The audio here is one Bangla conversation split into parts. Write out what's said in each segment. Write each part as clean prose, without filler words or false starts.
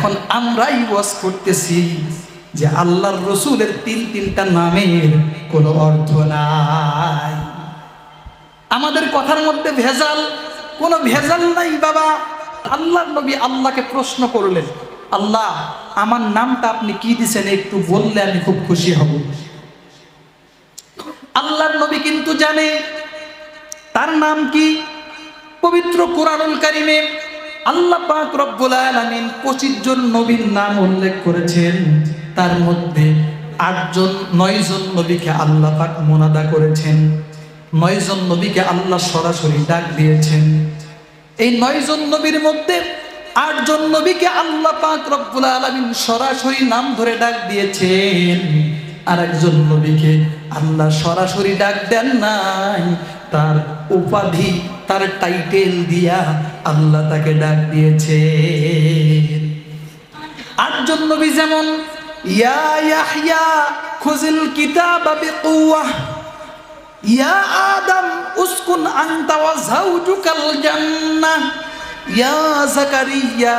এখন আমরাই ওয়াজ করতেছি যে আল্লাহর রসুলের তিনটা নামের কোনো অর্থ নাই। আমাদের কথার মধ্যে কোনো ভেজাল নাই বাবা। আল্লাহর নবী আল্লাহকে প্রশ্ন করলেন, আল্লাহ আমার নামটা আপনি কি দিয়েছেন একটু বললে আমি খুব খুশি হব। আল্লাহর নবী কিন্তু জানে তার নাম কি। পবিত্র কুরআনুল কারীমে আল্লাহ পাক রব্বুল আলামিন 25 জন নবীর নাম উল্লেখ করেছেন। তার মধ্যে 9 জন নবীকে আল্লাহ পাক মুনাদা করেছেন। 9 জন নবীকে আল্লাহ সরাসরি ডাক দিয়েছেন। এই 9 জন নবীর মধ্যে 8 জন নবীকে আল্লাহ পাক রব্বুল আলামিন সরাসরি নাম ধরে ডাক দিয়েছেন। আর একজন নবীকে আল্লাহ সরাসরি ডাক দেন নাই, তার উপাধি তার টাইটেল দিয়া আল্লাহ তাকে ডাক দিয়েছেন। 8 জন নবী যেমন ইয়া ইয়াহইয়া খুযিল কিতাবা বিকুওয়া, ইয়া আদম উসকুন আনতা ওয়া যাওজুকাল জান্নাহ, ইয়া যাকারিয়া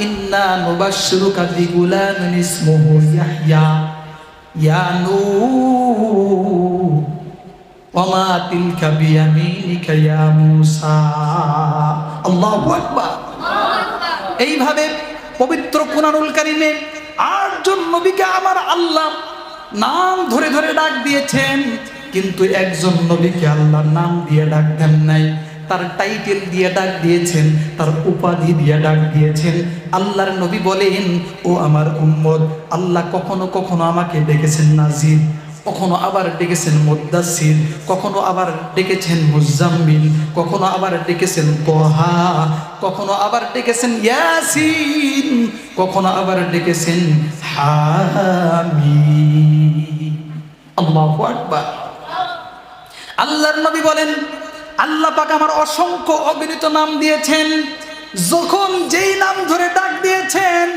ইন্না নুবাশশিরুকা বিগুলামিন ইসমুহু ইয়াহইয়া, ইয়া নূহ ওয়া মা তিলকা বিয়ামিনিকা ইয়া মূসা। আল্লাহু আকবার। এইভাবে পবিত্র কুরআনুল কারীমে 8 জন নবীকে আমার আল্লাহ নাম ধরে ধরে ডাক দিয়েছেন, কিন্তু একজন নবীকে আল্লাহ নাম দিয়ে ডাক দেন নাই, তার টাইটেল দিয়ে ডাক দিয়েছেন, তার উপাধি দিয়ে ডাক দিয়েছেন। আল্লাহর নবী বলেন, ও আমার উম্মত, আল্লাহ কখনো কখনো আমাকে ডেকেছেন নাজির, কখনো আবার ডেকেছেন মুদ্দাসির, কখনো আবার ডেকেছেন মুজাম্মিল, কখনো আবার ডেকেছেন তোহা, কখনো আবার ডেকেছেন ইয়াসিন, কখনো আবার ডেকেছেন হামিম। আল্লাহু আকবার। আল্লাহর নবী বলেন, আল্লাহ পাক আমার অসংখ্য অগণিত নাম দিয়েছেন। যখন যেই নাম ধরে ডাক দিয়েছেন,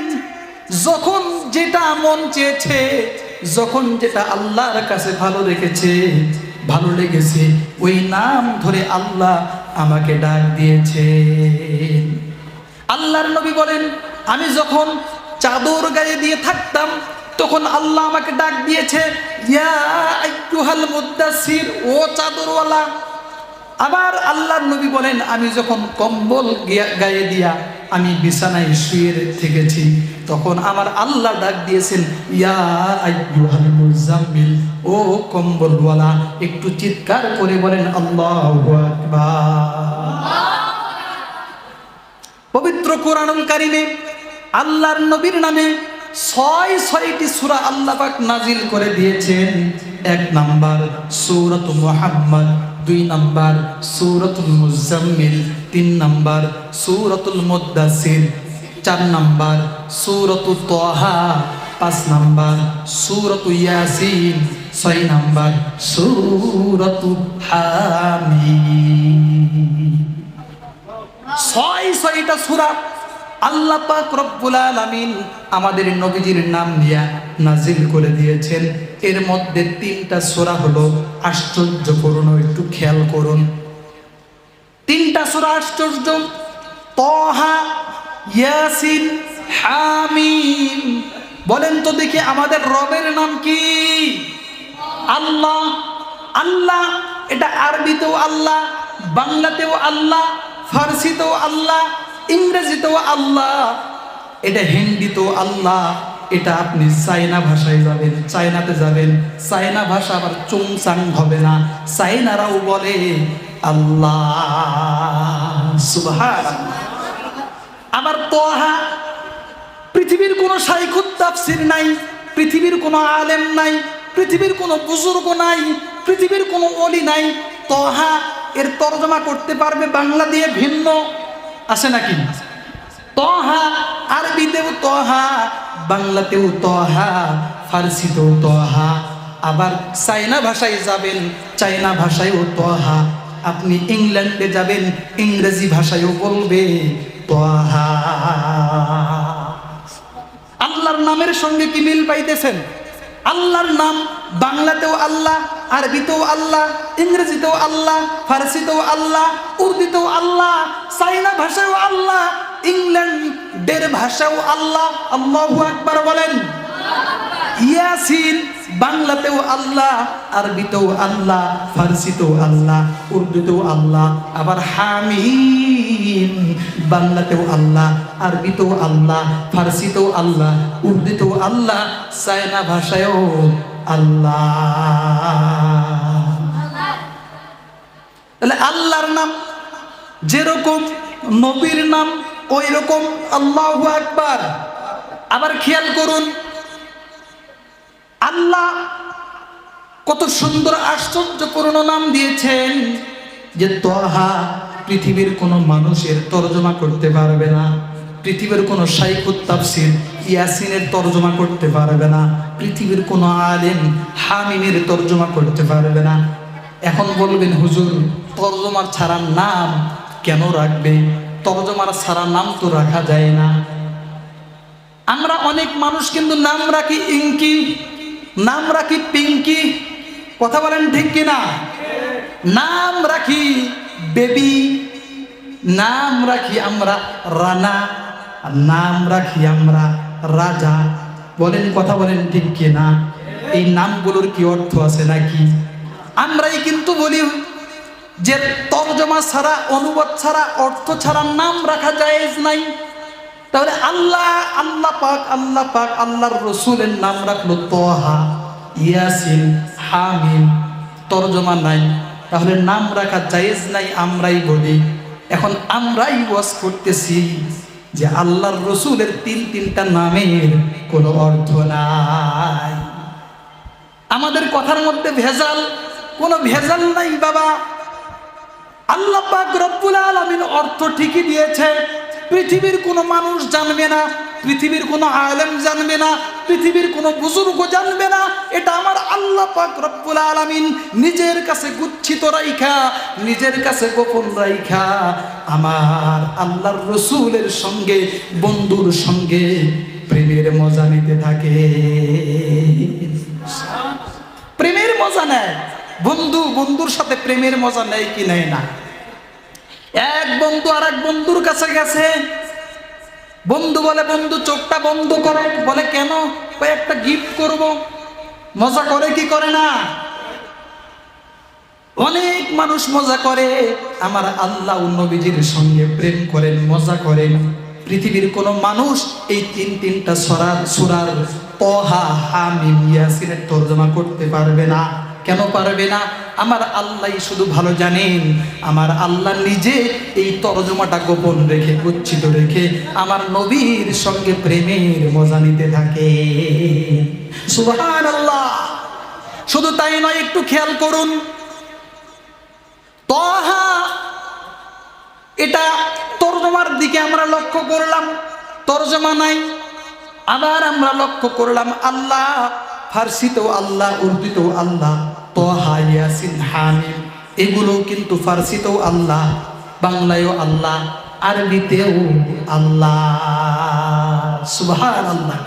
যখন যেটা মন চেয়েছে, যখন যেটা আল্লাহর কাছে ভালো লেগেছে, ওই নাম ধরে আল্লাহ আমাকে ডাক দিয়েছেন। আল্লাহর নবী বলেন, আমি যখন চাদর গায়ে দিয়ে থাকতাম তখন আল্লাহ আমাকে ডাক দিয়েছে, ইয়া আইয়ুহাল মুদ্দাসির, ও চাদরওয়ালা। আবার আল্লাহর নবী বলেন, আমি যখন কম্বল গায়ে দিয়া আমি বিছানায় শুয়ে থেকেছি তখন আমার আল্লাহ ডাক দিয়েছেন, ইয়া আইয়ুহাল মুজাম্মিল, ও কম্বলওয়ালা। একটু চিৎকার করে বলেন আল্লাহু আকবার। পবিত্র কুরআনুল কারীমে আল্লাহর নবীর নামে 6টি সূরা আল্লাহ পাক নাজিল করে দিয়েছেন। 1 নাম্বার সূরাতুল মুহাম্মদ, 2 নাম্বার সূরাতুল মুজাম্মিল, 3 নাম্বার সূরাতুল মুদ্দাসির, 4 নাম্বার সূরাতুত তোহা, 5 নাম্বার সূরাতু ইয়াসিন, 6 নাম্বার সূরাতু হামিম। 6টা সূরা আল্লাহ পাক রব্বুল আলামিন আমাদের নবীজির নাম নিয়ে নাজিল করে দিয়েছেন। এর মধ্যে 3টা সূরা হলো আশ্চর্যপূর্ণ, একটু খেয়াল করুন। 3টা সূরা আশ্চর্য, তোহা, ইয়াসিন, হামিম। বলেন তো দেখি আমাদের রবের নাম কি? আল্লাহ। আল্লাহ এটা আরবিতেও আল্লাহ, বাংলাতেও আল্লাহ, ফার্সিতেও আল্লাহ, ইংরেজিতেও আল্লাহ, এটা হিন্দিতেও আল্লাহ। এটা আপনি চায়না ভাষায় যাবেন, চায়নাতে যাবেন, চায়না ভাষা আবার চুংচাং হবে না, চায়নারাও বলে আল্লাহ। সুবহানাল্লাহ। আবার তোহা, পৃথিবীর কোনো শাইখুত তাফসীর নাই, পৃথিবীর কোনো আলেম নাই, পৃথিবীর কোনো বুজুর্গ নাই, পৃথিবীর কোনো ওলি নাই। তোহা এর তরজমা করতে পারবে বাংলা দিয়ে ভিন্ন আছে নাকি? তোহা আরবিতেও তোহা, বাংলাতেও তোহা, ফার্সিতেও তোহা। আবার চায়না ভাষায় যাবেন, চায়না ভাষায়ও তোহা। আপনি ইংল্যান্ডে যাবেন, ইংরেজি ভাষায়ও বলবে তোহা। আল্লাহর নামের সঙ্গে কি মিল পাইতেছেন? আল্লাহর নাম বাংলাতেও আল্লাহ, আরবিতেও আল্লাহ, ইংরেজিতেও আল্লাহ, ফার্সিতেও আল্লাহ, উর্দুতেও আল্লাহ, চাইনা ভাষায়ও আল্লাহ, ইংল্যান্ডের ভাষাও আল্লাহ। আল্লাহু আকবার বলেন। ইয়াসিন বাংলাতেও আল্লাহ, আরবিতেও আল্লাহ, ফার্সিতেও আল্লাহ, উর্দুতেও আল্লাহ। আবার হামিম বাংলাতেও আল্লাহ, আরবিতেও আল্লাহ, ফার্সিতেও আল্লাহ, উর্দুতেও আল্লাহ, চায়না ভাষায়ও আল্লাহ। তাহলে আল্লাহর নাম যেরকম, নবীর নাম ওই রকম। আল্লাহু আকবার। আবার খেয়াল করুন, আল্লাহ কত সুন্দর আশ্চর্যপূর্ণ নাম দিয়েছেন যে তোহা পৃথিবীর কোনো মানুষের তর্জমা করতে পারবে না, পৃথিবীর কোনো শাইখুত তাফসীর ইয়াসিনের তর্জমা করতে পারবে না, পৃথিবীর কোনো আলেম হামিমের তর্জমা করতে পারবে না। এখন বলবেন হুজুর, তর্জমার ছাড়া নাম কেন রাখবে? তর্জমার ছাড়া নাম তো রাখা যায় না। আমরা অনেক মানুষ কিন্তু নাম রাখি ইঙ্কি, নাম রাখি পিঙ্কি। কথা বলেন ঠিক কিনা? নাম রাখি বেবি, নাম রাখি আমরা রানা, নাম রাখি আমরা রাজা। বলেন, কথা বলেন ঠিক কিনা? এই নামগুলোর কি অর্থ আছে নাকি? আমরাই কিন্তু বলি যে তর্জমা ছাড়া, অনুবাদ ছাড়া, অর্থ ছাড়া নাম রাখা জায়েজ নাই। তাহলে আল্লাহ পাক আল্লাহর রসুলের নাম রাখলো তোহা, ইয়াসিন, হামিম, তর্জমা নাই, তাহলে নাম রাখা জায়েজ নাই। আমরাই বলি, এখন আমরাই ওয়াজ করতেছি যে আল্লাহর রসুলের তিনটা নামের কোনো অর্থ নাই। আমাদের কথার মধ্যে ভেজাল, কোনো ভেজাল নাই বাবা। আল্লাহ পাক রব্বুল আলামিন অর্থ ঠিকই দিয়েছে। পৃথিবীর কোনো মানুষ জানবে না, পৃথিবীর কোনো আলেম জানবে না, পৃথিবীর কোনো বুজুর্গ জানবে না। এটা আমার আল্লাহ পাক রব্বুল আলামিন নিজের কাছে গুচ্ছিত রাইখা, নিজের কাছে গোপন রাইখা আমার আল্লাহর রসুলের সঙ্গে, বন্ধুর সঙ্গে প্রেমের মজা নিতে থাকে। প্রেমের মজা নেয় বন্ধুর সাথে প্রেমের মজা নেয় কি নেয় না? এক বন্ধু আর এক বন্ধুর কাছে গেছে, বন্ধু বলে, বন্ধু চোখটা বন্ধ করো। বলে কেন? একটা গিফট করব। মজা করে কি করে না? অনেক মানুষ মজা করে। আমার আল্লাহ ও নবীজির সঙ্গে প্রেম করেন, মজা করেন। পৃথিবীর কোনো মানুষ এই তিনটা সূরার তোহা, হামিম, ইয়াসিনের তর্জমা করতে পারবে না। কেন পারবে না? আমার আল্লাহ শুধু ভালো জানেন। আমার আল্লাহ নিজে এই তর্জমাটা গোপন রেখে, গচ্ছিত রেখে আমার নবীর সঙ্গে প্রেমের মজা নিতে থাকে। সুবহানাল্লাহ। শুধু তাই নয়, একটু খেয়াল করুন, তোহা এটা তর্জমার দিকে আমরা লক্ষ্য করলাম, তর্জমা নাই। আবার আমরা লক্ষ্য করলাম আল্লাহ ফার্সিতেও আল্লাহ, উর্দুতেও আল্লাহ, তোহা, ইয়াসিন, হামিম এগুলো কিন্তু ফার্সিতেও আল্লাহ, বাংলায়ও আল্লাহ, আরবিতেও আল্লাহ। সুবহানাল্লাহ।